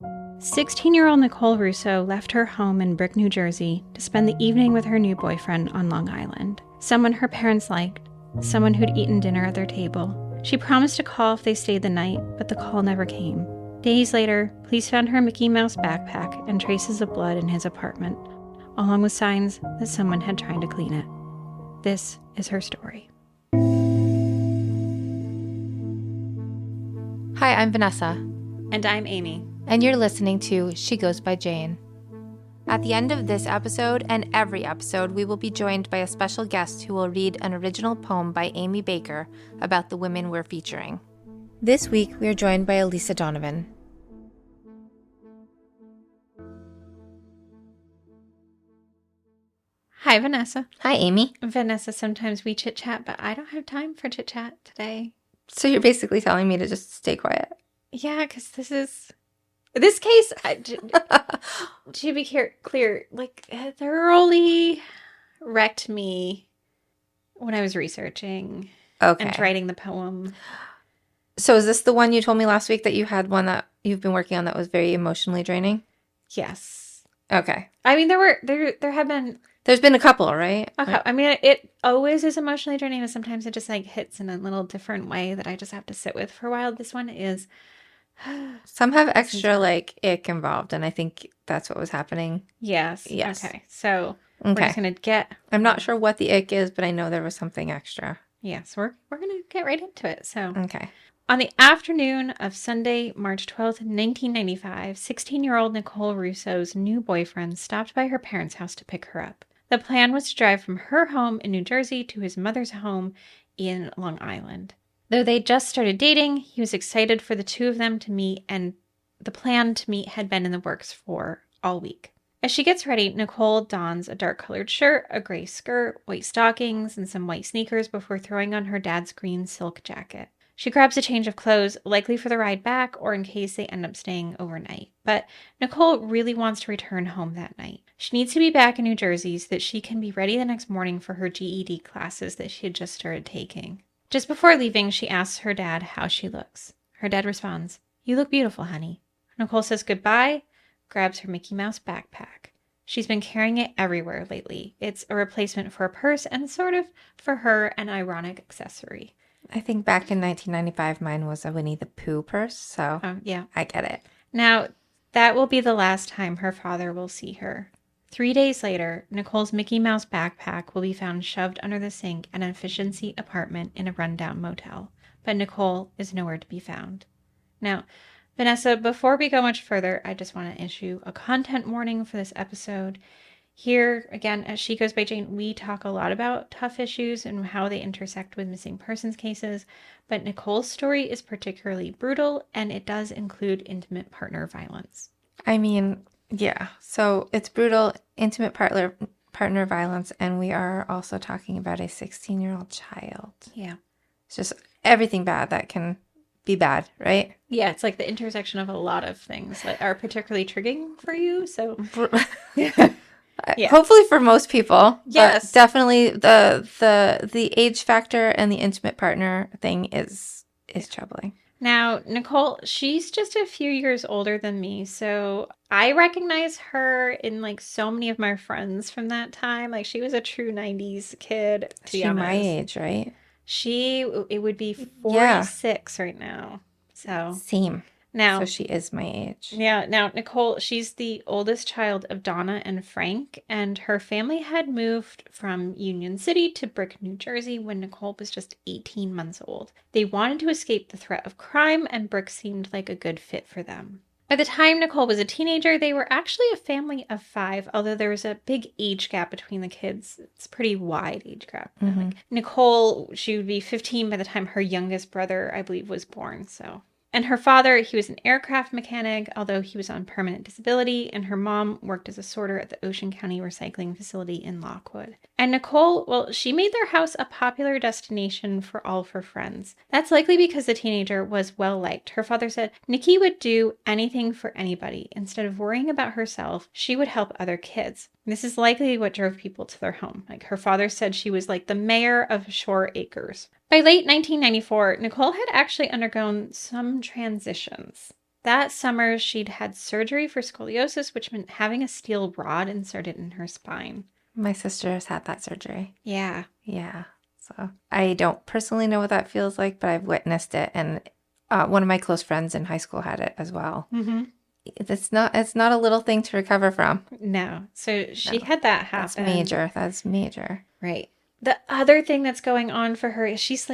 16-year-old Nicole Russo left her home in Brick, New Jersey to spend the evening with her new boyfriend on Long Island. Someone her parents liked, someone who'd eaten dinner at their table. She promised to call if they stayed the night, but the call never came. Days later, police found her Mickey Mouse backpack and traces of blood in his apartment, along with signs that someone had tried to clean it. This is her story. Hi, I'm Vanessa. And I'm Amy. And you're listening to She Goes by Jane. At the end of this episode and every episode, we will be joined by a special guest who will read an original poem by Amy Baker about the women we're featuring. This week, we are joined by Elisa Donovan. Hi, Vanessa. Hi, Amy. Vanessa, sometimes we chit-chat, but I don't have time for chit-chat today. So you're basically telling me to just stay quiet? Yeah, because this case, to be clear, like, thoroughly wrecked me when I was researching and writing the poem. So is this the one you told me last week that you had one that you've been working on that was very emotionally draining? Yes. Okay. I mean, there have been... There's been a couple, right? Okay. I mean, it always is emotionally draining, and sometimes it just, like, hits in a little different way that I just have to sit with for a while. This one is... Some have extra, like, ick involved, and I think that's what was happening. Yes. Okay. So, we're just going to get... I'm not sure what the ick is, but I know there was something extra. Yes, we're going to get right into it. So, okay. On the afternoon of Sunday, March 12th, 1995, 16-year-old Nicole Russo's new boyfriend stopped by her parents' house to pick her up. The plan was to drive from her home in New Jersey to his mother's home in Long Island. Though they just started dating, he was excited for the two of them to meet, and the plan to meet had been in the works for all week. As she gets ready, Nicole dons a dark-colored shirt, a gray skirt, white stockings, and some white sneakers before throwing on her dad's green silk jacket. She grabs a change of clothes, likely for the ride back or in case they end up staying overnight. But Nicole really wants to return home that night. She needs to be back in New Jersey so that she can be ready the next morning for her GED classes that she had just started taking. Just before leaving, she asks her dad how she looks. Her dad responds, "You look beautiful, honey." Nicole says goodbye, grabs her Mickey Mouse backpack. She's been carrying it everywhere lately. It's a replacement for a purse and sort of, for her, an ironic accessory. I think back in 1995, mine was a Winnie the Pooh purse, so yeah. I get it. Now, that will be the last time her father will see her. 3 days later, Nicole's Mickey Mouse backpack will be found shoved under the sink at an efficiency apartment in a rundown motel. But Nicole is nowhere to be found. Now, Vanessa, before we go much further, I just want to issue a content warning for this episode. Here, again, as She Goes by Jane, we talk a lot about tough issues and how they intersect with missing persons cases, but Nicole's story is particularly brutal, and it does include intimate partner violence. I mean, yeah, so it's brutal, intimate partner violence, and we are also talking about a 16-year-old child. Yeah. It's just everything bad that can be bad, right? Yeah, it's like the intersection of a lot of things that are particularly triggering for you, so... Yeah. Hopefully for most people. Yes. But definitely the age factor and the intimate partner thing is troubling. Now, Nicole, she's just a few years older than me, so I recognize her in like so many of my friends from that time. Like she was a true 90s kid, to be honest. My age, right? It would be 46 right now. So same. Now, so she is my age. Yeah. Now, Nicole, she's the oldest child of Donna and Frank, and her family had moved from Union City to Brick, New Jersey when Nicole was just 18 months old. They wanted to escape the threat of crime, and Brick seemed like a good fit for them. By the time Nicole was a teenager, they were actually a family of 5, although there was a big age gap between the kids. It's a pretty wide age gap. Mm-hmm. Like Nicole, she would be 15 by the time her youngest brother, I believe, was born, so... And her father, he was an aircraft mechanic, although he was on permanent disability, and her mom worked as a sorter at the Ocean County Recycling Facility in Lockwood. And Nicole, well, she made their house a popular destination for all of her friends. That's likely because the teenager was well-liked. Her father said Nikki would do anything for anybody. Instead of worrying about herself, she would help other kids. This is likely what drove people to their home. Like her father said she was like the mayor of Shore Acres. By late 1994, Nicole had actually undergone some transitions. That summer, she'd had surgery for scoliosis, which meant having a steel rod inserted in her spine. My sister has had that surgery. Yeah. Yeah. So I don't personally know what that feels like, but I've witnessed it. And one of my close friends in high school had it as well. Mm-hmm. It's not a little thing to recover from. No. So she No. had that happen. That's major. That's major. Right. The other thing that's going on for her is she's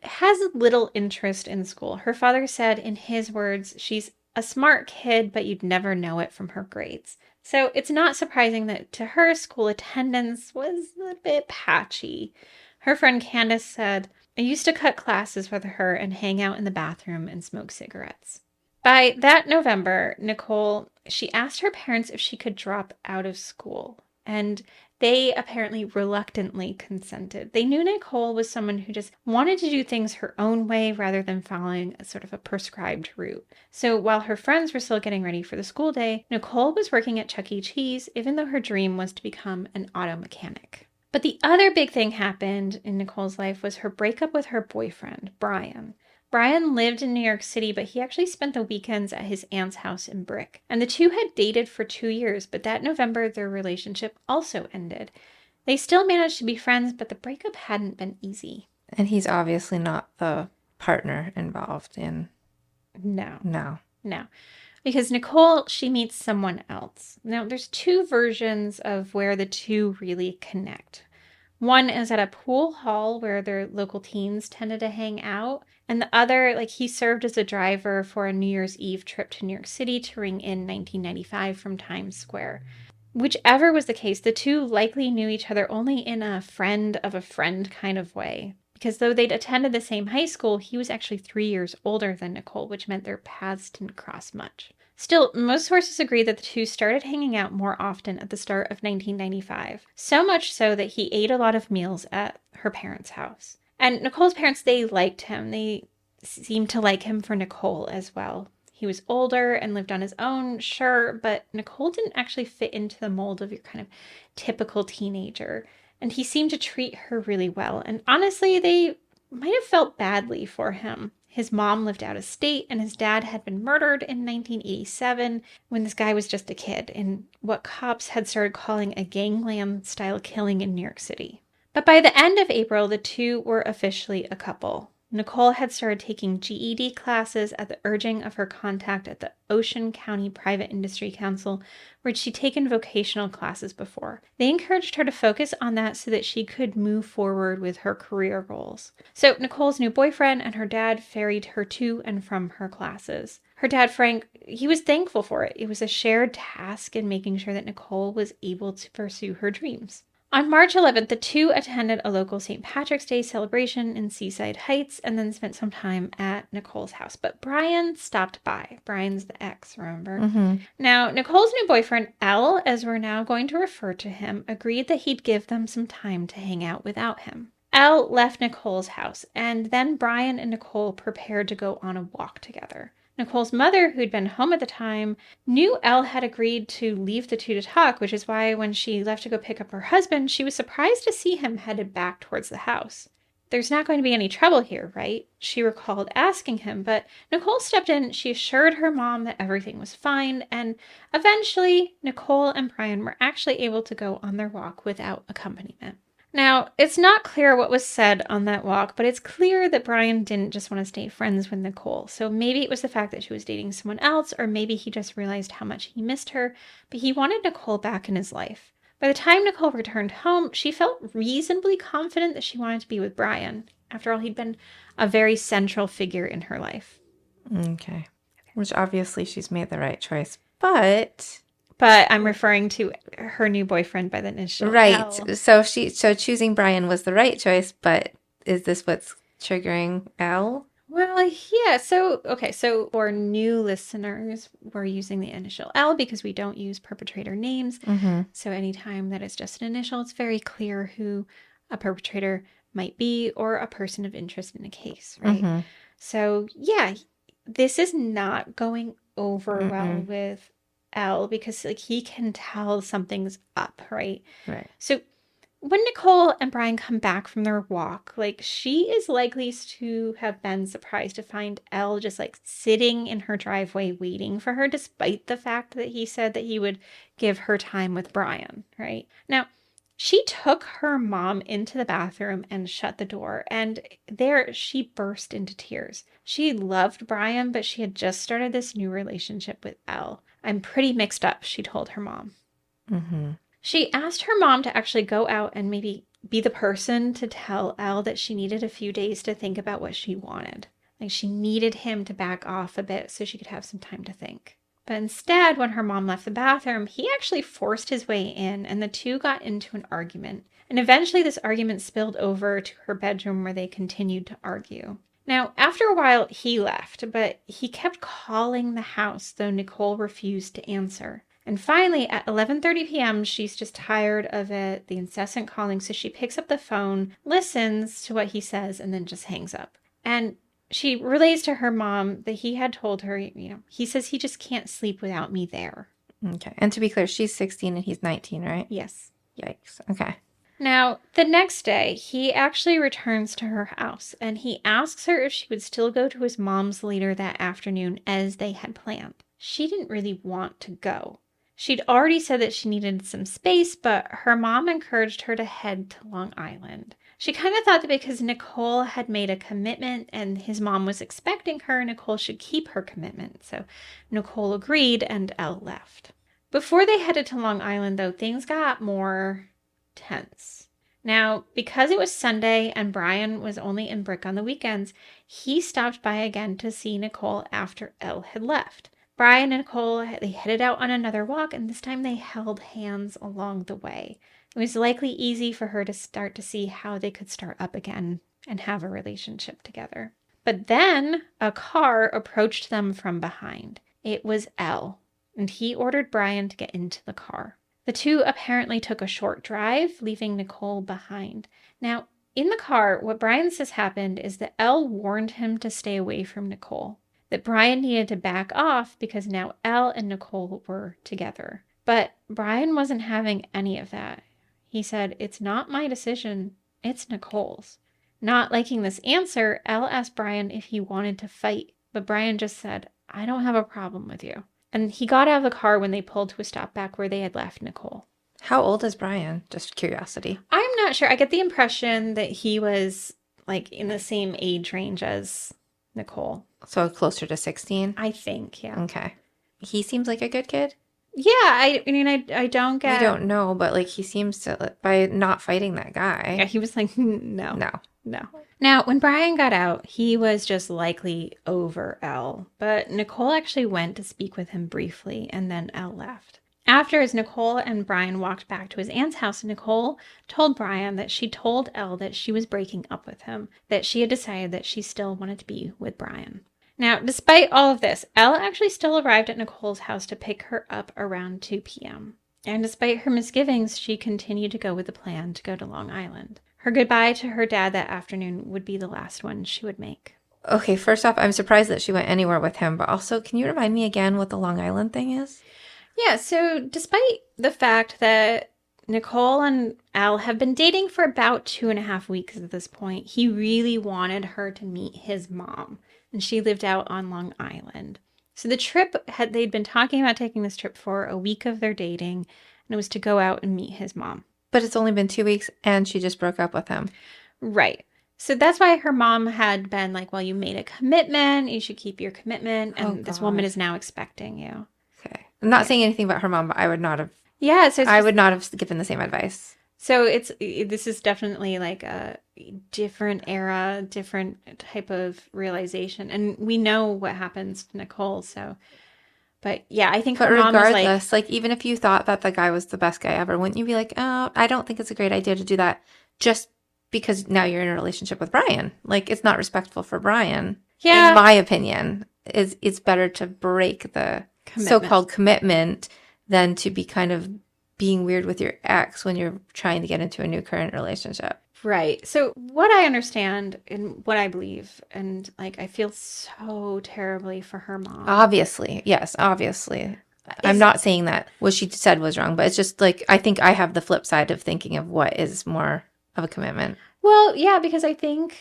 has little interest in school. Her father said, in his words, she's a smart kid, but you'd never know it from her grades. So it's not surprising that to her, school attendance was a bit patchy. Her friend Candace said, I used to cut classes with her and hang out in the bathroom and smoke cigarettes. By that November, Nicole, she asked her parents if she could drop out of school. And they apparently reluctantly consented. They knew Nicole was someone who just wanted to do things her own way rather than following a sort of a prescribed route. So while her friends were still getting ready for the school day, Nicole was working at Chuck E. Cheese, even though her dream was to become an auto mechanic. But the other big thing happened in Nicole's life was her breakup with her boyfriend, Brian. Brian lived in New York City, but he actually spent the weekends at his aunt's house in Brick. And the two had dated for 2 years, but that November their relationship also ended. They still managed to be friends, but the breakup hadn't been easy. And he's obviously not the partner involved in... No. Because Nicole, she meets someone else. Now, there's two versions of where the two really connect. One is at a pool hall where their local teens tended to hang out. And the other, he served as a driver for a New Year's Eve trip to New York City to ring in 1995 from Times Square. Whichever was the case, the two likely knew each other only in a friend of a friend kind of way. Because though they'd attended the same high school, he was actually 3 years older than Nicole, which meant their paths didn't cross much. Still, most sources agree that the two started hanging out more often at the start of 1995. So much so that he ate a lot of meals at her parents' house. And Nicole's parents, they liked him. They seemed to like him for Nicole as well. He was older and lived on his own, sure, but Nicole didn't actually fit into the mold of your kind of typical teenager. And he seemed to treat her really well. And honestly, they might have felt badly for him. His mom lived out of state, and his dad had been murdered in 1987 when this guy was just a kid in what cops had started calling a gangland-style killing in New York City. But by the end of April, the two were officially a couple. Nicole had started taking GED classes at the urging of her contact at the Ocean County Private Industry Council, where she'd taken vocational classes before. They encouraged her to focus on that so that she could move forward with her career goals. So Nicole's new boyfriend and her dad ferried her to and from her classes. Her dad, Frank, he was thankful for it. It was a shared task in making sure that Nicole was able to pursue her dreams. On March 11th, the two attended a local St. Patrick's Day celebration in Seaside Heights and then spent some time at Nicole's house. But Brian stopped by. Brian's the ex, remember? Mm-hmm. Now, Nicole's new boyfriend, Al, as we're now going to refer to him, agreed that he'd give them some time to hang out without him. Al left Nicole's house, and then Brian and Nicole prepared to go on a walk together. Nicole's mother, who'd been home at the time, knew Elle had agreed to leave the two to talk, which is why when she left to go pick up her husband, she was surprised to see him headed back towards the house. There's not going to be any trouble here, right? She recalled asking him, but Nicole stepped in. She assured her mom that everything was fine, and eventually Nicole and Brian were actually able to go on their walk without accompaniment. Now, it's not clear what was said on that walk, but it's clear that Brian didn't just want to stay friends with Nicole. So maybe it was the fact that she was dating someone else, or maybe he just realized how much he missed her, but he wanted Nicole back in his life. By the time Nicole returned home, she felt reasonably confident that she wanted to be with Brian. After all, he'd been a very central figure in her life. Okay. Which obviously she's made the right choice, but I'm referring to her new boyfriend by the initial right. L. So choosing Brian was the right choice, but is this what's triggering L? Well, yeah. So for new listeners, we're using the initial L because we don't use perpetrator names. Mm-hmm. So anytime that it's just an initial, it's very clear who a perpetrator might be or a person of interest in a case, right? Mm-hmm. So yeah, this is not going over well with L because he can tell something's up, right? Right. So when Nicole and Brian come back from their walk, like, she is likely to have been surprised to find Elle just like sitting in her driveway waiting for her, despite the fact that he said that he would give her time with Brian, right? Now, she took her mom into the bathroom and shut the door, and there she burst into tears. She loved Brian, but she had just started this new relationship with Elle. I'm pretty mixed up, she told her mom. Mm-hmm. She asked her mom to actually go out and maybe be the person to tell Elle that she needed a few days to think about what she wanted. Like, she needed him to back off a bit so she could have some time to think. But instead, when her mom left the bathroom, he actually forced his way in, and the two got into an argument. And eventually this argument spilled over to her bedroom, where they continued to argue. Now, after a while, he left, but he kept calling the house, though Nicole refused to answer. And finally, at 11:30 p.m., she's just tired of it, the incessant calling, so she picks up the phone, listens to what he says, and then just hangs up. And she relays to her mom that he had told her, he says he just can't sleep without me there. Okay. And to be clear, she's 16 and he's 19, right? Yes. Yikes. Okay. Now, the next day, he actually returns to her house, and he asks her if she would still go to his mom's later that afternoon as they had planned. She didn't really want to go. She'd already said that she needed some space, but her mom encouraged her to head to Long Island. She kind of thought that because Nicole had made a commitment and his mom was expecting her, Nicole should keep her commitment. So Nicole agreed and Elle left. Before they headed to Long Island, though, things got more tense. Now, because it was Sunday and Brian was only in Brick on the weekends, he stopped by again to see Nicole after Elle had left. Brian and Nicole, they headed out on another walk, and this time they held hands along the way. It was likely easy for her to start to see how they could start up again and have a relationship together. But then a car approached them from behind. It was Elle, and he ordered Brian to get into the car. The two apparently took a short drive, leaving Nicole behind. Now, in the car, what Brian says happened is that Elle warned him to stay away from Nicole, that Brian needed to back off because now Elle and Nicole were together. But Brian wasn't having any of that. He said, "It's not my decision, it's Nicole's." Not liking this answer, Elle asked Brian if he wanted to fight, but Brian just said, "I don't have a problem with you." And he got out of the car when they pulled to a stop back where they had left Nicole. How old is Brian? Just curiosity. I'm not sure. I get the impression that he was like in the same age range as Nicole. So closer to 16? I think, yeah. Okay. He seems like a good kid? Yeah, I mean, I don't get... I don't know, but like he seems to, by not fighting that guy. Yeah, he was like, no. No. Now, when Brian got out, he was just likely over Elle, but Nicole actually went to speak with him briefly, and then Elle left. After, as Nicole and Brian walked back to his aunt's house, Nicole told Brian that she told Elle that she was breaking up with him, that she had decided that she still wanted to be with Brian. Now, despite all of this, Elle actually still arrived at Nicole's house to pick her up around 2 p.m. And despite her misgivings, she continued to go with the plan to go to Long Island. Her goodbye to her dad that afternoon would be the last one she would make. Okay, first off, I'm surprised that she went anywhere with him, but also, can you remind me again what the Long Island thing is? Yeah, so despite the fact that Nicole and Al have been dating for about 2.5 weeks at this point, he really wanted her to meet his mom, and she lived out on Long Island. So the trip, they'd been talking about taking this trip for a week of their dating, and it was to go out and meet his mom. But it's only been 2 weeks, and she just broke up with him. Right. So that's why her mom had been like, well, you made a commitment, you should keep your commitment, and this woman is now expecting you. Okay. I'm not saying anything about her mom, but I would not have... Yeah, so I would not have given the same advice. So this is definitely like a different era, different type of realization. And we know what happens to Nicole, so... But yeah, I think her mom was regardless, like, even if you thought that the guy was the best guy ever, wouldn't you be like, oh, I don't think it's a great idea to do that just because now you're in a relationship with Brian? Like, it's not respectful for Brian. Yeah. In my opinion, it's better to break the so-called commitment than to be kind of being weird with your ex when you're trying to get into a new current relationship. Right. So what I understand and what I believe, and like I feel so terribly for her mom. Obviously. Yes, obviously. I'm not saying that what she said was wrong, but it's just like, I think I have the flip side of thinking of what is more of a commitment. Well, yeah, because I think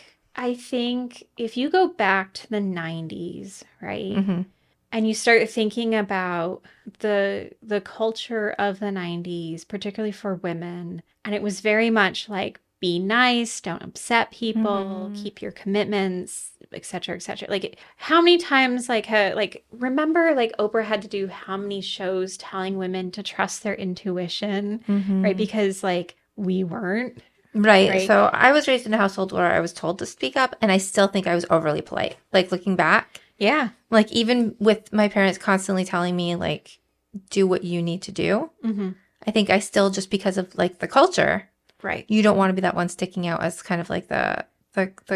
if you go back to the 90s, right? Mm-hmm. And you start thinking about the culture of the 90s, particularly for women, and it was very much like be nice, don't upset people, keep your commitments, etc., etc. Like how many times remember like Oprah had to do how many shows telling women to trust their intuition, right? Because like we weren't. Right. So I was raised in a household where I was told to speak up, and I still think I was overly polite. Like looking back. Yeah. Like even with my parents constantly telling me like, do what you need to do. Mm-hmm. I think I still, just because of like the culture. Right. You don't want to be that one sticking out as kind of like the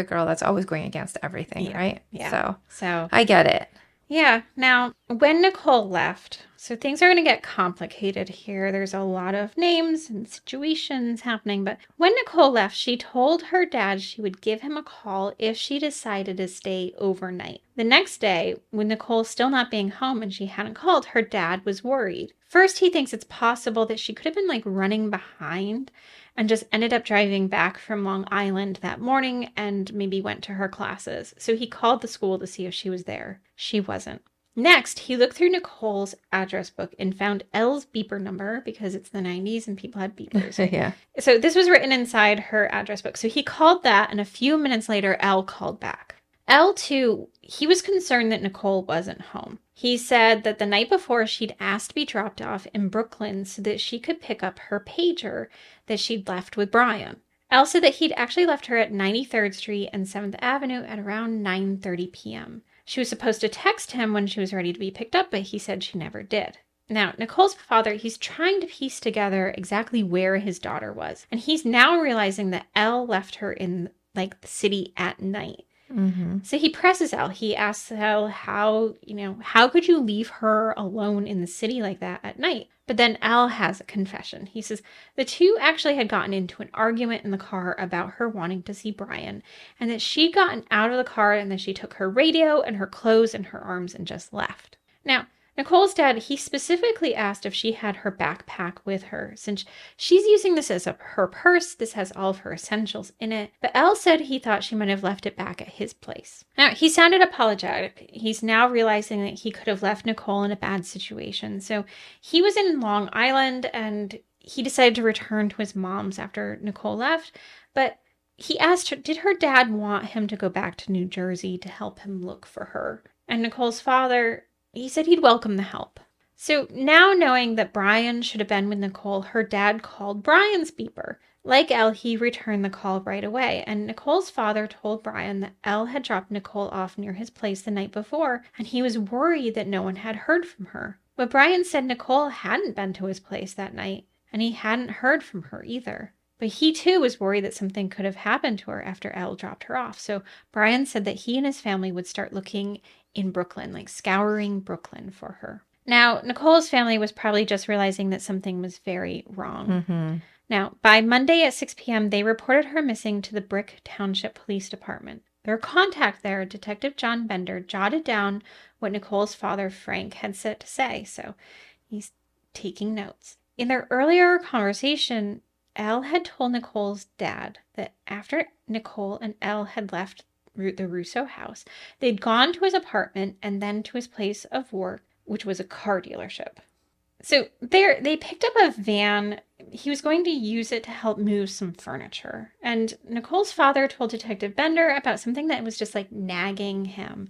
girl that's always going against everything, right? Yeah. So I get it. Yeah. Now, when Nicole left, so things are going to get complicated here. There's a lot of names and situations happening. But when Nicole left, she told her dad she would give him a call if she decided to stay overnight. The next day, with Nicole still not being home and she hadn't called, her dad was worried. First, he thinks it's possible that she could have been like running behind and just ended up driving back from Long Island that morning and maybe went to her classes. So he called the school to see if she was there. She wasn't. Next, he looked through Nicole's address book and found Elle's beeper number because it's the 90s and people had beepers. Yeah. So this was written inside her address book. So he called that, and a few minutes later, Elle called back. Elle, too, he was concerned that Nicole wasn't home. He said that the night before she'd asked to be dropped off in Brooklyn so that she could pick up her pager that she'd left with Brian. Elle said that he'd actually left her at 93rd Street and 7th Avenue at around 9:30 p.m. She was supposed to text him when she was ready to be picked up, but he said she never did. Now, Nicole's father, he's trying to piece together exactly where his daughter was. And he's now realizing that Elle left her in like the city at night. Mm-hmm. So he presses Elle. He asks Elle how could you leave her alone in the city like that at night? But then Elle has a confession. He says the two actually had gotten into an argument in the car about her wanting to see Brian, and that she'd gotten out of the car and then she took her radio and her clothes and her arms and just left. Now, Nicole's dad, he specifically asked if she had her backpack with her, since she's using this as her purse. This has all of her essentials in it. But Elle said he thought she might have left it back at his place. Now, he sounded apologetic. He's now realizing that he could have left Nicole in a bad situation. So he was in Long Island and he decided to return to his mom's after Nicole left. But he asked her, did her dad want him to go back to New Jersey to help him look for her? And Nicole's father, he said he'd welcome the help. So now knowing that Brian should have been with Nicole, her dad called Brian's beeper. Like Elle, he returned the call right away. And Nicole's father told Brian that Elle had dropped Nicole off near his place the night before, and he was worried that no one had heard from her. But Brian said Nicole hadn't been to his place that night, and he hadn't heard from her either. But he too was worried that something could have happened to her after Elle dropped her off. So Brian said that he and his family would start looking in Brooklyn, like scouring Brooklyn for her. Now, Nicole's family was probably just realizing that something was very wrong. Mm-hmm. Now, by Monday at 6 p.m., they reported her missing to the Brick Township Police Department. Their contact there, Detective John Bender, jotted down what Nicole's father, Frank, had said to say, so he's taking notes. In their earlier conversation, Elle had told Nicole's dad that after Nicole and Elle had left the Russo house, they'd gone to his apartment and then to his place of work, which was a car dealership. So they picked up a van. He was going to use it to help move some furniture. And Nicole's father told Detective Bender about something that was just like nagging him,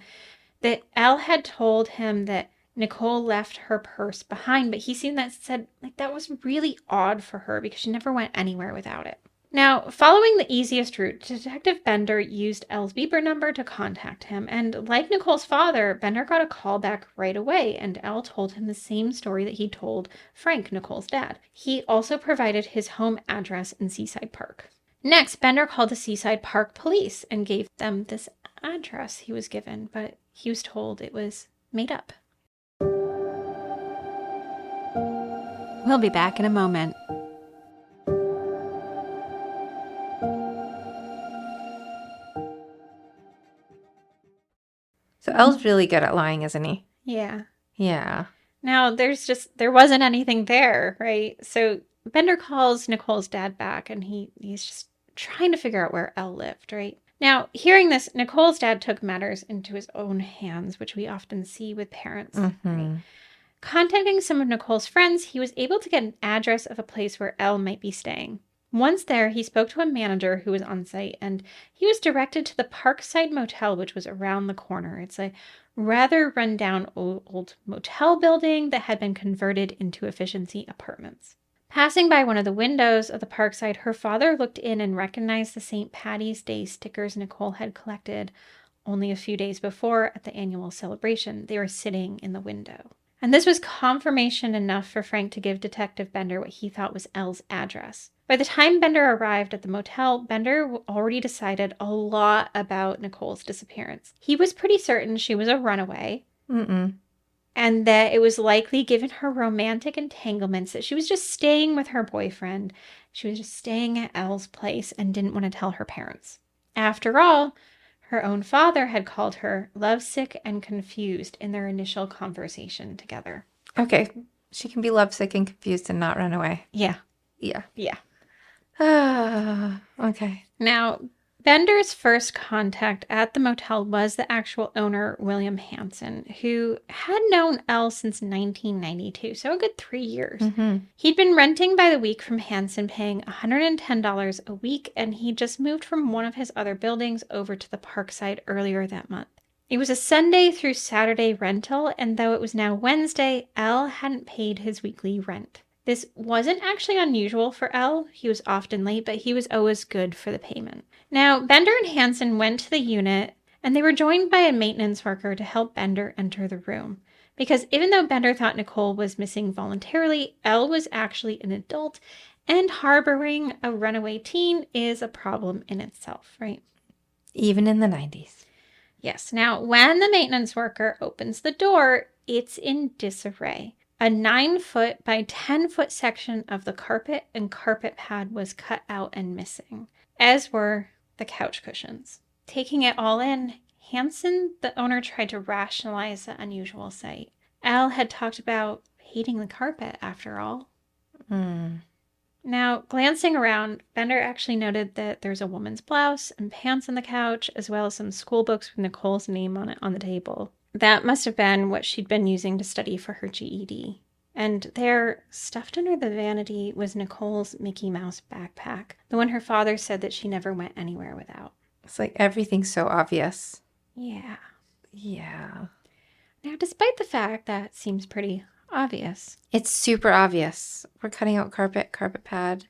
that Elle had told him that Nicole left her purse behind, but he said like that was really odd for her because she never went anywhere without it. Now, following the easiest route, Detective Bender used Elle's beeper number to contact him, and like Nicole's father, Bender got a call back right away, and Elle told him the same story that he told Frank, Nicole's dad. He also provided his home address in Seaside Park. Next, Bender called the Seaside Park police and gave them this address he was given, but he was told it was made up. We'll be back in a moment. So Elle's really good at lying, isn't he? Yeah. Yeah. Now, there wasn't anything there, right? So Bender calls Nicole's dad back and he's just trying to figure out where Elle lived, right? Now, hearing this, Nicole's dad took matters into his own hands, which we often see with parents, right? Contacting some of Nicole's friends, he was able to get an address of a place where Elle might be staying. Once there, he spoke to a manager who was on site, and he was directed to the Parkside Motel, which was around the corner. It's a rather rundown old motel building that had been converted into efficiency apartments. Passing by one of the windows of the Parkside, her father looked in and recognized the St. Patty's Day stickers Nicole had collected only a few days before at the annual celebration. They were sitting in the window. And this was confirmation enough for Frank to give Detective Bender what he thought was Elle's address. By the time Bender arrived at the motel, Bender already decided a lot about Nicole's disappearance. He was pretty certain she was a runaway. And that it was likely, given her romantic entanglements, that she was just staying with her boyfriend. She was just staying at Elle's place and didn't want to tell her parents. After all, her own father had called her lovesick and confused in their initial conversation together. Okay. She can be lovesick and confused and not run away. Yeah. Yeah. Yeah. Okay. Now, Bender's first contact at the motel was the actual owner, William Hansen, who had known Elle since 1992, so a good 3 years. He'd been renting by the week from Hansen, paying $110 a week, and he just moved from one of his other buildings over to the Parkside earlier that month. It was a Sunday through Saturday rental, and though it was now Wednesday, Elle hadn't paid his weekly rent. This wasn't actually unusual for Elle. He was often late, but he was always good for the payment. Now, Bender and Hansen went to the unit, and they were joined by a maintenance worker to help Bender enter the room. Because even though Bender thought Nicole was missing voluntarily, Elle was actually an adult, and harboring a runaway teen is a problem in itself, right? Even in the 90s. Yes. Now, when the maintenance worker opens the door, it's in disarray. A 9-foot by 10-foot section of the carpet and carpet pad was cut out and missing, as were the couch cushions. Taking it all in, Hansen, the owner, tried to rationalize the unusual sight. Elle had talked about hating the carpet, after all. Now, glancing around, Bender actually noted that there's a woman's blouse and pants on the couch, as well as some school books with Nicole's name on it on the table. That must have been what she'd been using to study for her GED. And there, stuffed under the vanity, was Nicole's Mickey Mouse backpack, the one her father said that she never went anywhere without. It's like everything's so obvious. Yeah. Yeah. Now, despite the fact that seems pretty obvious. It's super obvious. We're cutting out carpet pad.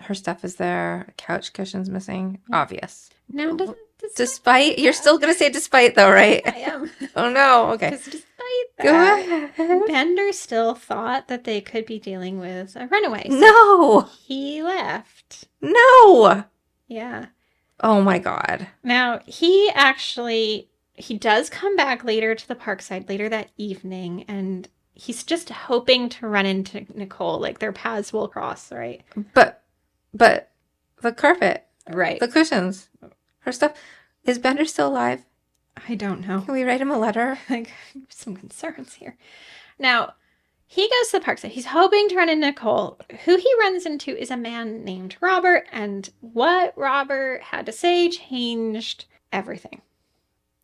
Her stuff is there. Couch cushions missing. Yeah. Obvious. Now, despite you're still going to say despite, though, right? I am. Oh, no. Okay. Because despite that, go ahead. Bender still thought that they could be dealing with a runaway. So no. He left. No. Yeah. Oh, my God. Now, he does come back later to the Parkside later that evening, and he's just hoping to run into Nicole. Like, their paths will cross, right? But the carpet. Right. The cushions. Her stuff. Is Bender still alive? I don't know. Can we write him a letter? Like, some concerns here. Now, he goes to the Parkside. He's hoping to run into Nicole. Who he runs into is a man named Robert, and what Robert had to say changed everything.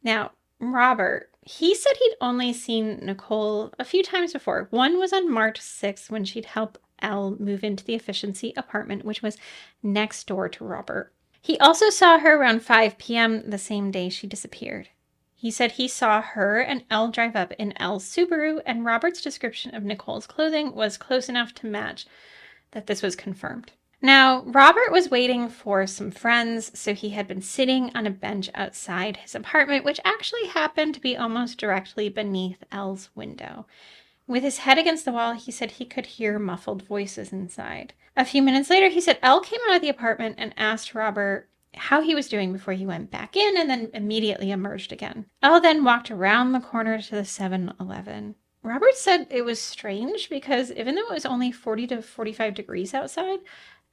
Now, Robert, he said he'd only seen Nicole a few times before. One was on March 6th when she'd helped Elle move into the efficiency apartment, which was next door to Robert. He also saw her around 5 p.m. the same day she disappeared. He said he saw her and Elle drive up in Elle's Subaru, and Robert's description of Nicole's clothing was close enough to match that this was confirmed. Now, Robert was waiting for some friends, so he had been sitting on a bench outside his apartment, which actually happened to be almost directly beneath Elle's window. With his head against the wall, he said he could hear muffled voices inside. A few minutes later, he said Elle came out of the apartment and asked Robert how he was doing before he went back in and then immediately emerged again. Elle then walked around the corner to the 7-Eleven. Robert said it was strange because even though it was only 40 to 45 degrees outside,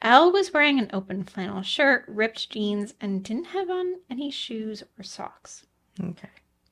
Elle was wearing an open flannel shirt, ripped jeans, and didn't have on any shoes or socks. Okay.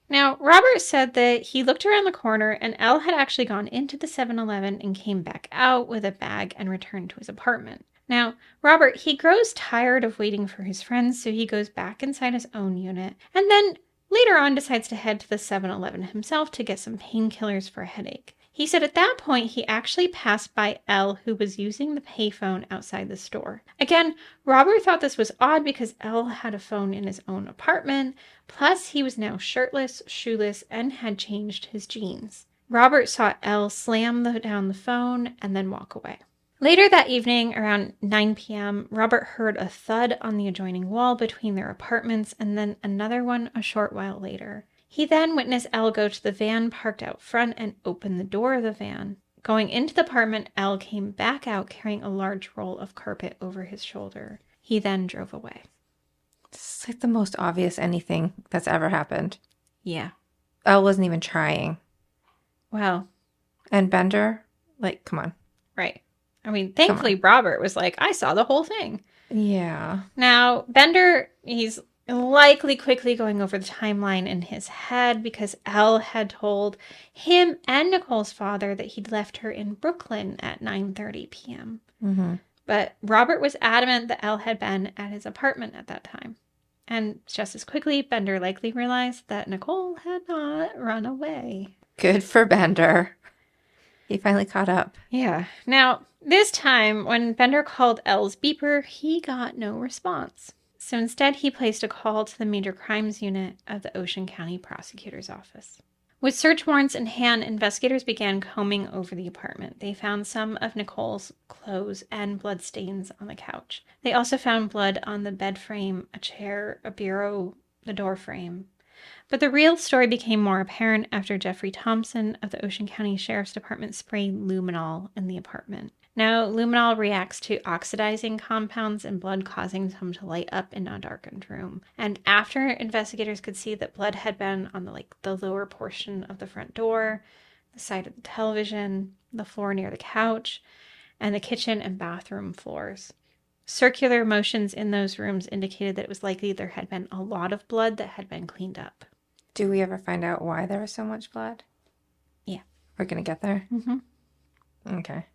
Now, Robert said that he looked around the corner and Elle had actually gone into the 7-Eleven and came back out with a bag and returned to his apartment. Now, Robert, he grows tired of waiting for his friends, so he goes back inside his own unit and then later on decides to head to the 7-Eleven himself to get some painkillers for a headache. He said at that point he actually passed by Elle, who was using the payphone outside the store. Again, Robert thought this was odd because Elle had a phone in his own apartment, plus he was now shirtless, shoeless, and had changed his jeans. Robert saw Elle slam down the phone and then walk away. Later that evening, around 9 p.m., Robert heard a thud on the adjoining wall between their apartments and then another one a short while later. He then witnessed Elle go to the van parked out front and open the door of the van. Going into the apartment, Elle came back out carrying a large roll of carpet over his shoulder. He then drove away. This is like the most obvious anything that's ever happened. Yeah. Elle wasn't even trying. Well. And Bender, like, come on. Right. I mean, thankfully, Robert was like, I saw the whole thing. Yeah. Now, Bender, he's likely quickly going over the timeline in his head because Elle had told him and Nicole's father that he'd left her in Brooklyn at 9:30 p.m. Mm-hmm. But Robert was adamant that Elle had been at his apartment at that time. And just as quickly, Bender likely realized that Nicole had not run away. Good for Bender. He finally caught up. Yeah. Now, this time, when Bender called Elle's beeper, he got no response. So instead, he placed a call to the Major Crimes Unit of the Ocean County Prosecutor's Office. With search warrants in hand, investigators began combing over the apartment. They found some of Nicole's clothes and bloodstains on the couch. They also found blood on the bed frame, a chair, a bureau, the door frame. But the real story became more apparent after Jeffrey Thompson of the Ocean County Sheriff's Department sprayed luminol in the apartment. Now, luminol reacts to oxidizing compounds in blood, causing them to light up in a darkened room. And after investigators could see that blood had been on the lower portion of the front door, the side of the television, the floor near the couch, and the kitchen and bathroom floors. Circular motions in those rooms indicated that it was likely there had been a lot of blood that had been cleaned up. Do we ever find out why there was so much blood? Yeah. We're going to get there? Mm-hmm. Okay.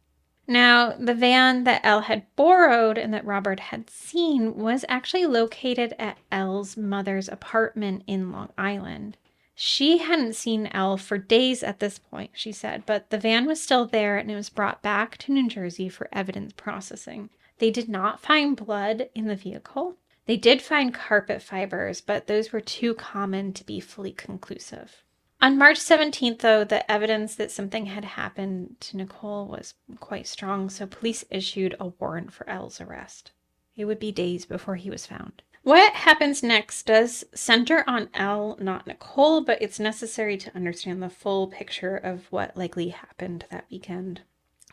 Now, the van that Elle had borrowed and that Robert had seen was actually located at Elle's mother's apartment in Long Island. She hadn't seen Elle for days at this point, she said, but the van was still there and it was brought back to New Jersey for evidence processing. They did not find blood in the vehicle. They did find carpet fibers, but those were too common to be fully conclusive. On March 17th, though, the evidence that something had happened to Nicole was quite strong, so police issued a warrant for Elle's arrest. It would be days before he was found. What happens next does center on Elle, not Nicole, but it's necessary to understand the full picture of what likely happened that weekend.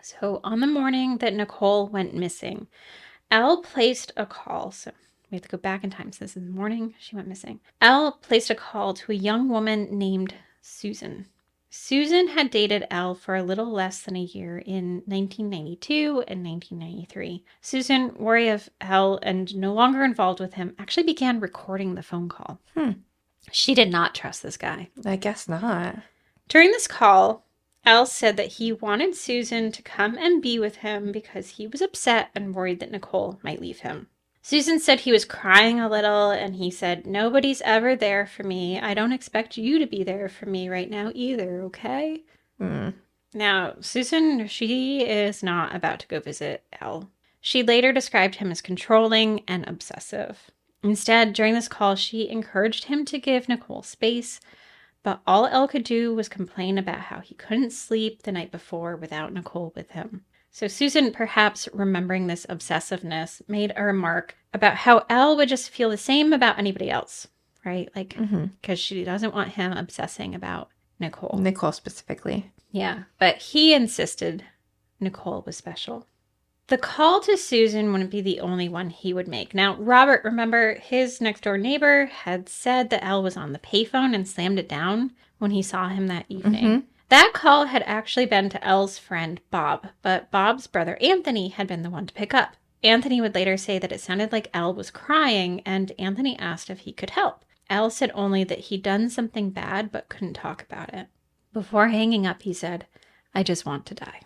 So on the morning that Nicole went missing, Elle placed a call. So we have to go back in time. So this is the morning she went missing. Elle placed a call to a young woman named Susan. Susan had dated Elle for a little less than a year in 1992 and 1993. Susan, wary of Elle and no longer involved with him, actually began recording the phone call. She did not trust this guy. I guess not. During this call, Elle said that he wanted Susan to come and be with him because he was upset and worried that Nicole might leave him. Susan said he was crying a little, and he said, "Nobody's ever there for me. I don't expect you to be there for me right now either, okay?" Now, Susan, she is not about to go visit Elle. She later described him as controlling and obsessive. Instead, during this call, she encouraged him to give Nicole space, but all Elle could do was complain about how he couldn't sleep the night before without Nicole with him. So Susan, perhaps remembering this obsessiveness, made a remark about how Elle would just feel the same about anybody else, right? Like, because she doesn't want him obsessing about Nicole. Nicole specifically. Yeah, but he insisted Nicole was special. The call to Susan wouldn't be the only one he would make. Now, Robert, remember, his next-door neighbor had said that Elle was on the payphone and slammed it down when he saw him that evening. That call had actually been to Elle's friend, Bob, but Bob's brother, Anthony, had been the one to pick up. Anthony would later say that it sounded like Elle was crying, and Anthony asked if he could help. Al said only that he'd done something bad but couldn't talk about it. Before hanging up, he said, "I just want to die."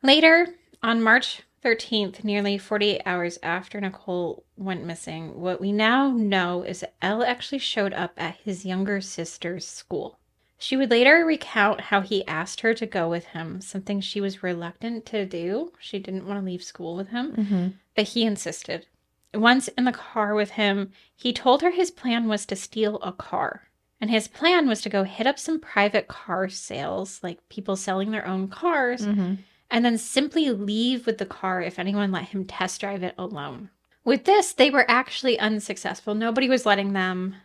Later, on March 13th, nearly 48 hours after Nicole went missing, what we now know is that Elle actually showed up at his younger sister's school. She would later recount how he asked her to go with him, something she was reluctant to do. She didn't want to leave school with him, but he insisted. Once in the car with him, he told her his plan was to steal a car. And his plan was to go hit up some private car sales, like people selling their own cars, and then simply leave with the car if anyone let him test drive it alone. With this, they were actually unsuccessful. Nobody was letting them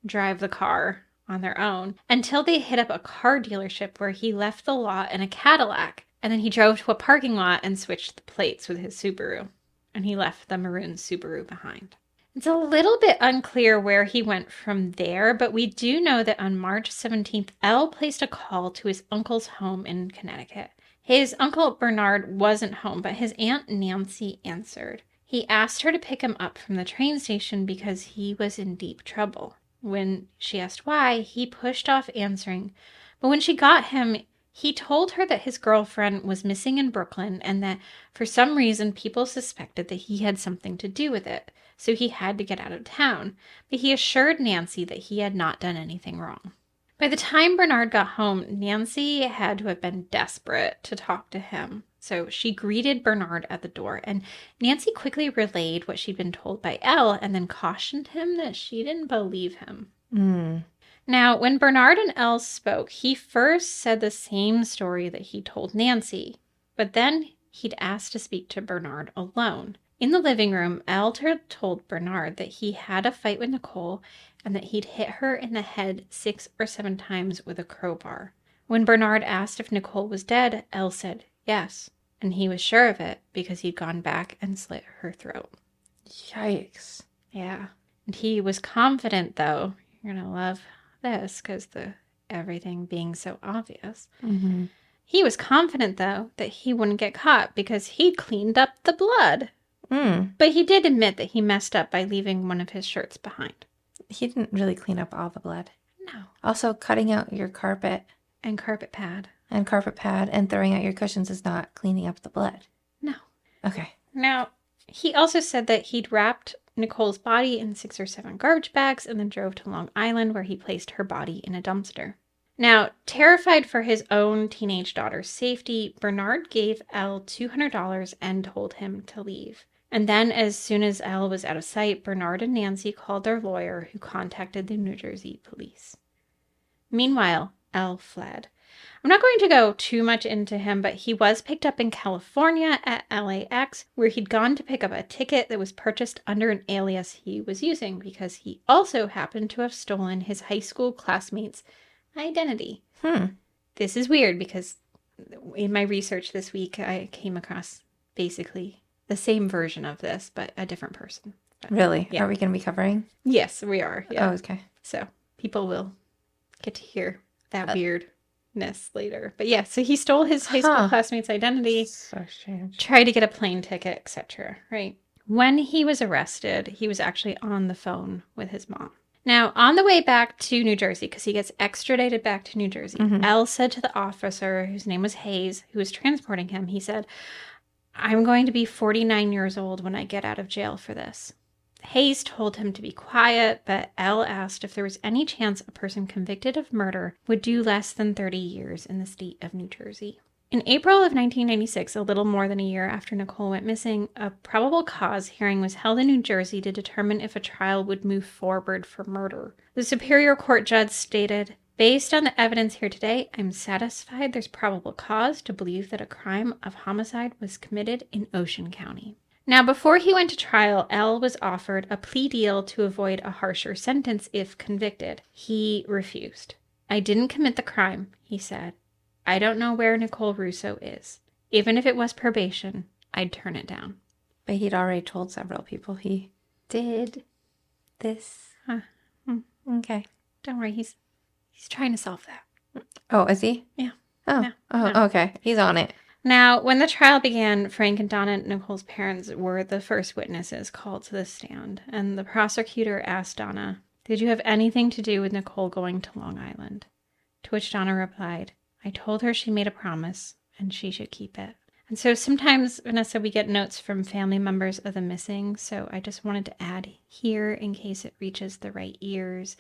drive the car on their own until they hit up a car dealership where he left the lot in a Cadillac. And then he drove to a parking lot and switched the plates with his Subaru. And he left the maroon Subaru behind. It's a little bit unclear where he went from there, but we do know that on March 17th, Elle placed a call to his uncle's home in Connecticut. His uncle Bernard wasn't home, but his Aunt Nancy answered. He asked her to pick him up from the train station because he was in deep trouble. When she asked why, he pushed off answering. But when she got him, he told her that his girlfriend was missing in Brooklyn and that for some reason people suspected that he had something to do with it, so he had to get out of town. But he assured Nancy that he had not done anything wrong. By the time Bernard got home, Nancy had to have been desperate to talk to him. So she greeted Bernard at the door, and Nancy quickly relayed what she'd been told by Elle and then cautioned him that she didn't believe him. Now, when Bernard and Elle spoke, he first said the same story that he told Nancy, but then he'd asked to speak to Bernard alone. In the living room, Elle told Bernard that he had a fight with Nicole and that he'd hit her in the head 6 or 7 times with a crowbar. When Bernard asked if Nicole was dead, Elle said yes, and he was sure of it because he'd gone back and slit her throat. Yikes. Yeah. And he was confident, though, you're going to love this because everything being so obvious. He was confident, though, that he wouldn't get caught because he'd cleaned up the blood. But he did admit that he messed up by leaving one of his shirts behind. He didn't really clean up all the blood. No. Also, cutting out your carpet. And carpet pad. And throwing out your cushions is not cleaning up the blood. No. Okay. Now, he also said that he'd wrapped Nicole's body in 6 or 7 garbage bags and then drove to Long Island where he placed her body in a dumpster. Now, terrified for his own teenage daughter's safety, Bernard gave Elle $200 and told him to leave. And then, as soon as Elle was out of sight, Bernard and Nancy called their lawyer, who contacted the New Jersey police. Meanwhile, Elle fled. I'm not going to go too much into him, but he was picked up in California at LAX, where he'd gone to pick up a ticket that was purchased under an alias he was using, because he also happened to have stolen his high school classmate's identity. This is weird because in my research this week, I came across basically the same version of this, but a different person. But, really? Yeah. Are we going to be covering? Yes, we are. Yeah. Oh, okay. So people will get to hear that weirdness later. But yeah, so he stole his high school classmate's identity, So strange. tried to get a plane ticket, etc. Right? When he was arrested, he was actually on the phone with his mom. Now, on the way back to New Jersey, because he gets extradited back to New Jersey, Elle said to the officer, whose name was Hayes, who was transporting him, he said, "I'm going to be 49 years old when I get out of jail for this." Hayes told him to be quiet, but Elle asked if there was any chance a person convicted of murder would do less than 30 years in the state of New Jersey. In April of 1996, a little more than a year after Nicole went missing, a probable cause hearing was held in New Jersey to determine if a trial would move forward for murder. The Superior Court judge stated, "Based on the evidence here today, I'm satisfied there's probable cause to believe that a crime of homicide was committed in Ocean County." Now, before he went to trial, Elle was offered a plea deal to avoid a harsher sentence if convicted. He refused. "I didn't commit the crime," he said. "I don't know where Nicole Russo is. Even if it was probation, I'd turn it down." But he'd already told several people he did this. Okay. Don't worry, he's trying to solve that. Oh, is he? Yeah. Oh, Yeah. oh, okay. He's on it. Now, when the trial began, Frank and Donna, Nicole's parents, were the first witnesses called to the stand, and the prosecutor asked Donna, Did you have anything to do with Nicole going to Long Island? To which Donna replied, I told her she made a promise and she should keep it. And so sometimes, Vanessa, we get notes from family members of the missing. So I just wanted to add here in case it reaches the right ears.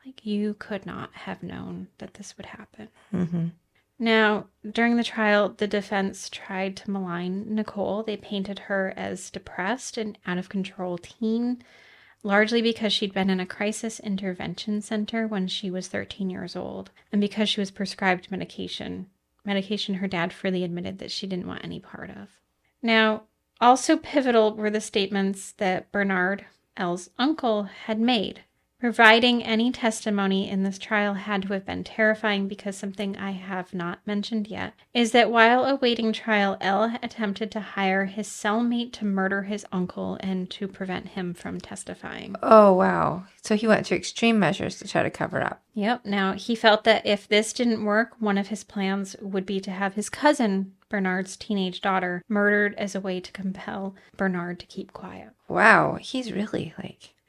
Like, you could not have known that this would happen. Mm-hmm. Now, during the trial, the defense tried to malign Nicole. They painted her as depressed and out of control teen, largely because she'd been in a crisis intervention center when she was 13 years old, and because she was prescribed medication her dad freely admitted that she didn't want any part of. Now, also pivotal were the statements that Bernard, Elle's uncle, had made. Providing any testimony in this trial had to have been terrifying, because something I have not mentioned yet is that while awaiting trial, Elle attempted to hire his cellmate to murder his uncle and to prevent him from testifying. Oh, wow. So he went to extreme measures to try to cover it up. Yep. Now, he felt that if this didn't work, one of his plans would be to have his cousin, Bernard's teenage daughter, murdered as a way to compel Bernard to keep quiet. Wow. He's really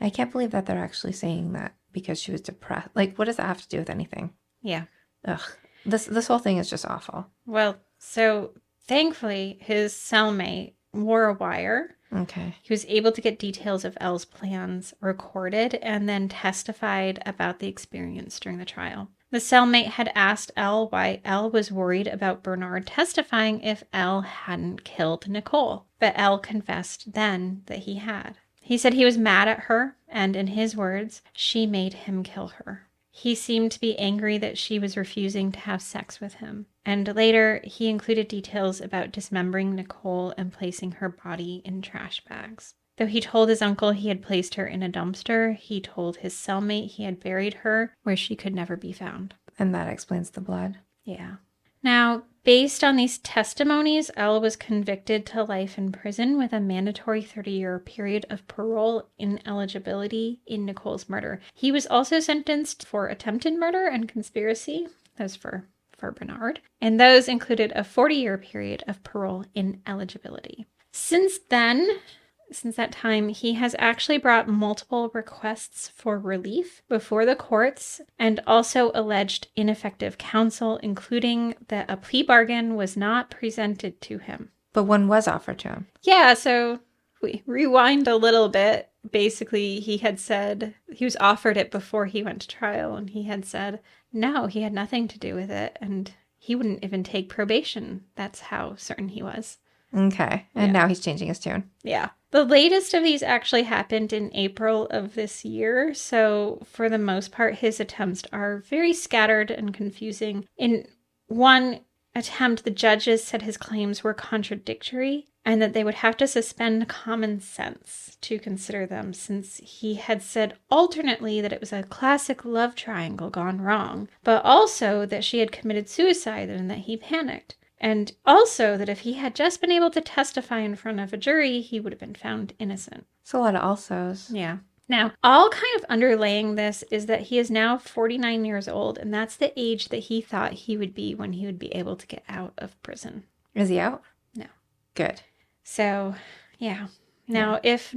I can't believe that they're actually saying that because she was depressed. Like, what does that have to do with anything? Yeah. Ugh. This whole thing is just awful. Well, so thankfully, his cellmate wore a wire. Okay. He was able to get details of Elle's plans recorded and then testified about the experience during the trial. The cellmate had asked Elle why Elle was worried about Bernard testifying if Elle hadn't killed Nicole, but Elle confessed then that he had. He said he was mad at her, and in his words, she made him kill her. He seemed to be angry that she was refusing to have sex with him. And later, he included details about dismembering Nicole and placing her body in trash bags. Though he told his uncle he had placed her in a dumpster, he told his cellmate he had buried her where she could never be found. And that explains the blood. Yeah. Now, based on these testimonies, Elle was convicted to life in prison with a mandatory 30-year period of parole ineligibility in Nicole's murder. He was also sentenced for attempted murder and conspiracy. Those for Bernard. And those included a 40-year period of parole ineligibility. Since that time, he has actually brought multiple requests for relief before the courts and also alleged ineffective counsel, including that a plea bargain was not presented to him. But one was offered to him. Yeah, so we rewind a little bit. Basically, he had said he was offered it before he went to trial, and he had said no, he had nothing to do with it, and he wouldn't even take probation. That's how certain he was. Okay. And now he's changing his tune. Yeah. The latest of these actually happened in April of this year. So for the most part, his attempts are very scattered and confusing. In one attempt, the judges said his claims were contradictory and that they would have to suspend common sense to consider them, since he had said alternately that it was a classic love triangle gone wrong, but also that she had committed suicide and that he panicked. And also that if he had just been able to testify in front of a jury, he would have been found innocent. It's a lot of alsos. Yeah. Now, all kind of underlaying this is that he is now 49 years old, and that's the age that he thought he would be when he would be able to get out of prison. Is he out? No. Good. So, yeah. Now, if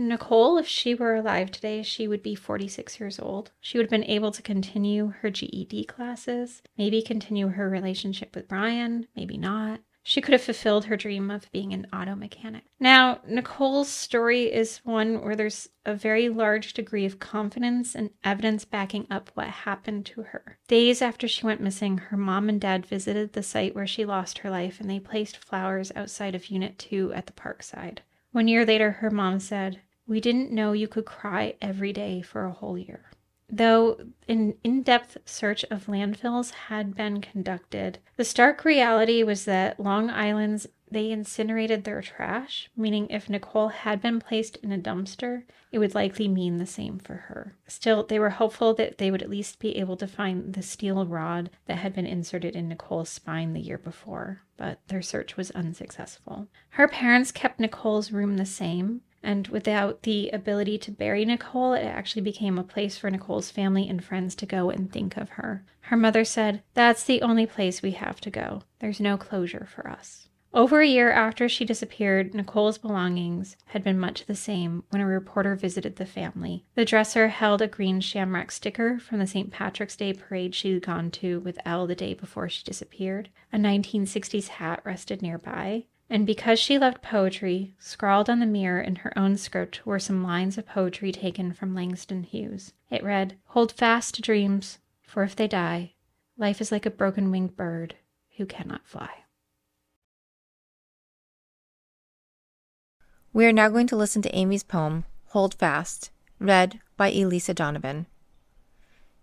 she were alive today, she would be 46 years old. She would have been able to continue her GED classes, maybe continue her relationship with Brian, maybe not. She could have fulfilled her dream of being an auto mechanic. Now, Nicole's story is one where there's a very large degree of confidence and evidence backing up what happened to her. Days after she went missing, her mom and dad visited the site where she lost her life, and they placed flowers outside of Unit 2 at the parkside. 1 year later, her mom said, "We didn't know you could cry every day for a whole year." Though an in-depth search of landfills had been conducted, the stark reality was that Long Island's they incinerated their trash, meaning if Nicole had been placed in a dumpster, it would likely mean the same for her. Still, they were hopeful that they would at least be able to find the steel rod that had been inserted in Nicole's spine the year before, but their search was unsuccessful. Her parents kept Nicole's room the same, and without the ability to bury Nicole, it actually became a place for Nicole's family and friends to go and think of her. Her mother said, "That's the only place we have to go. There's no closure for us." Over a year after she disappeared, Nicole's belongings had been much the same when a reporter visited the family. The dresser held a green shamrock sticker from the St. Patrick's Day parade she'd gone to with Elle the day before she disappeared. A 1960s hat rested nearby. And because she loved poetry, scrawled on the mirror in her own script were some lines of poetry taken from Langston Hughes. It read, "Hold fast to dreams, for if they die, life is like a broken-winged bird who cannot fly." We are now going to listen to Amy's poem, Hold Fast, read by Elisa Donovan.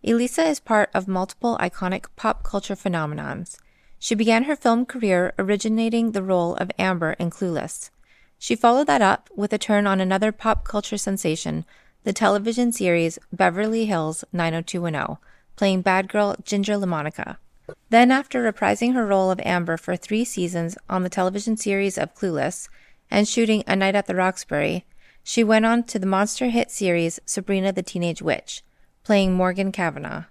Elisa is part of multiple iconic pop culture phenomenons. She began her film career originating the role of Amber in Clueless. She followed that up with a turn on another pop culture sensation, the television series Beverly Hills 90210, playing bad girl Ginger LaMonica. Then, after reprising her role of Amber for 3 seasons on the television series of Clueless and shooting A Night at the Roxbury, she went on to the monster hit series Sabrina the Teenage Witch, playing Morgan Cavanaugh.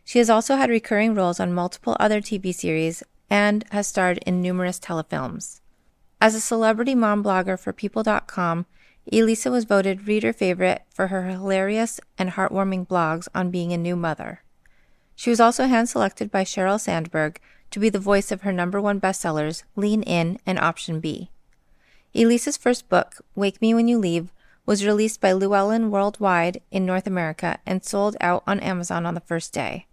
She has also had recurring roles on multiple other TV series and has starred in numerous telefilms. As a celebrity mom blogger for People.com, Elisa was voted reader favorite for her hilarious and heartwarming blogs on being a new mother. She was also hand-selected by Sheryl Sandberg to be the voice of her #1 bestsellers, Lean In and Option B. Elisa's first book, Wake Me When You Leave, was released by Llewellyn worldwide in North America and sold out on Amazon on the first day.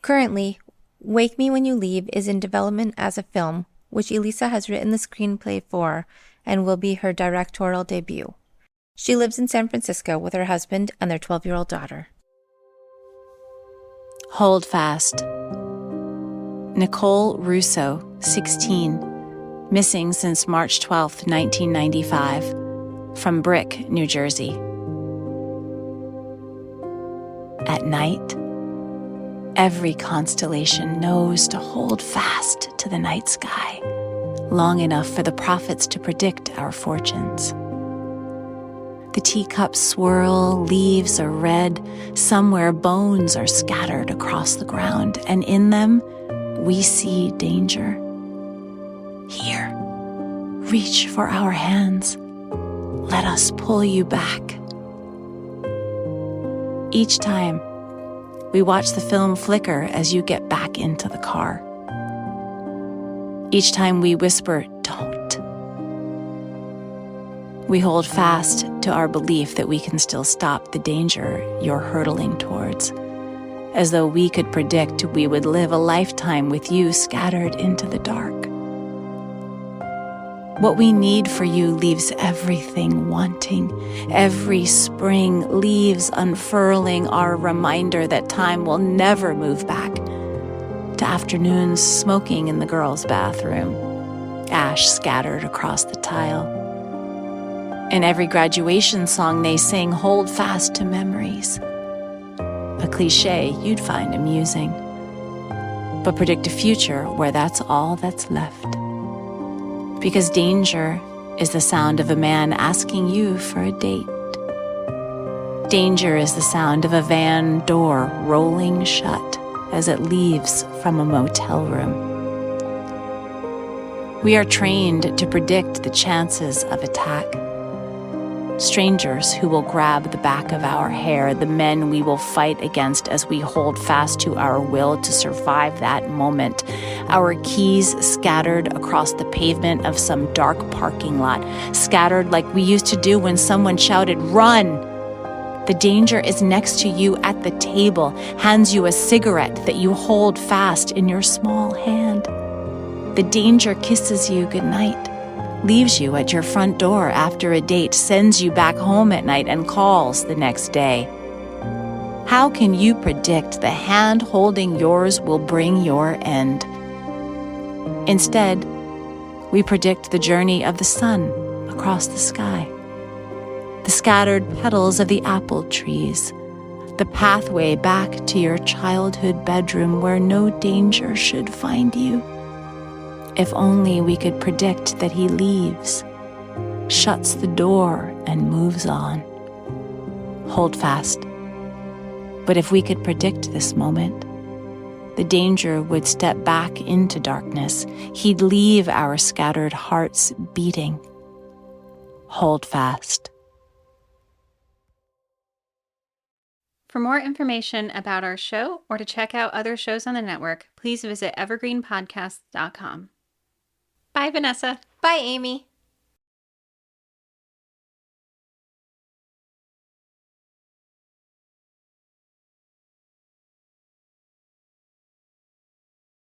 Currently, Wake Me When You Leave is in development as a film, which Elisa has written the screenplay for and will be her directorial debut. She lives in San Francisco with her husband and their 12-year-old daughter. Hold Fast. Nicole Russo, 16, missing since March 12, 1995, from Brick, New Jersey. At night, every constellation knows to hold fast to the night sky, long enough for the prophets to predict our fortunes. The teacups swirl, leaves are red, somewhere bones are scattered across the ground, and in them we see danger. Here, reach for our hands. Let us pull you back. Each time, we watch the film flicker as you get back into the car. Each time we whisper, "Don't." We hold fast to our belief that we can still stop the danger you're hurtling towards, as though we could predict we would live a lifetime with you scattered into the dark. What we need for you leaves everything wanting. Every spring, leaves unfurling our reminder that time will never move back. To afternoons smoking in the girls' bathroom, ash scattered across the tile. In every graduation song they sing, hold fast to memories. A cliche you'd find amusing, but predict a future where that's all that's left. Because danger is the sound of a man asking you for a date. Danger is the sound of a van door rolling shut as it leaves from a motel room. We are trained to predict the chances of attack. Strangers who will grab the back of our hair, the men we will fight against as we hold fast to our will to survive that moment. Our keys scattered across the pavement of some dark parking lot, scattered like we used to do when someone shouted, "Run!" The danger is next to you at the table, hands you a cigarette that you hold fast in your small hand. The danger kisses you goodnight, leaves you at your front door after a date, sends you back home at night, and calls the next day. How can you predict the hand holding yours will bring your end? Instead, we predict the journey of the sun across the sky, the scattered petals of the apple trees, the pathway back to your childhood bedroom where no danger should find you. If only we could predict that he leaves, shuts the door, and moves on. Hold fast. But if we could predict this moment, The danger would step back into darkness. He'd leave our scattered hearts beating. Hold fast. For more information about our show or to check out other shows on the network, please visit evergreenpodcasts.com. Bye, Vanessa. Bye, Amy.